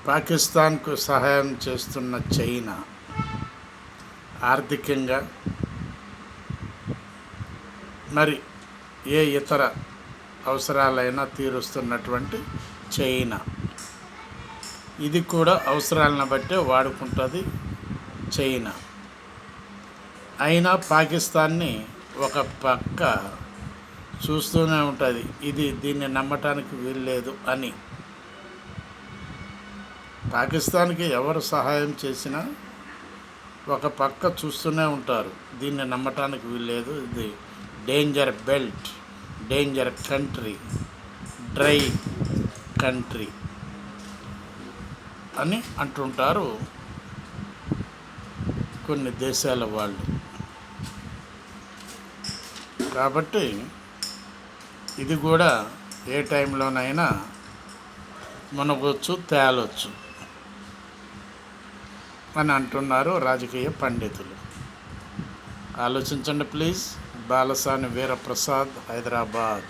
పాకిస్తాన్కు సహాయం చేస్తున్న చైనా ఆర్థికంగా మరి ఏ ఇతర అవసరాలైనా తీరుస్తున్నటువంటి చైనా, ఇది కూడా అవసరాలను బట్టే వాడుకుంటుంది చైనా. అయినా పాకిస్తాన్ని ఒక పక్క చూస్తూనే ఉంటుంది, దీన్ని నమ్మటానికి వీల్లేదు అని. పాకిస్తాన్కి ఎవరు సహాయం చేసినా ఒక పక్క చూస్తూనే ఉంటారు, దీన్ని నమ్మటానికి వీల్లేదు, ఇది danger belt, danger country, dry country అని అంటుంటారు కొన్ని దేశాల వాళ్ళు. కాబట్టి ఇది కూడా ఏ టైంలోనైనా మునగొచ్చు, తేలొచ్చు అని అంటున్నారు రాజకీయ పండితులు. ఆలోచించండి ప్లీజ్. బాలసాని వీరప్రసాద్, హైదరాబాద్.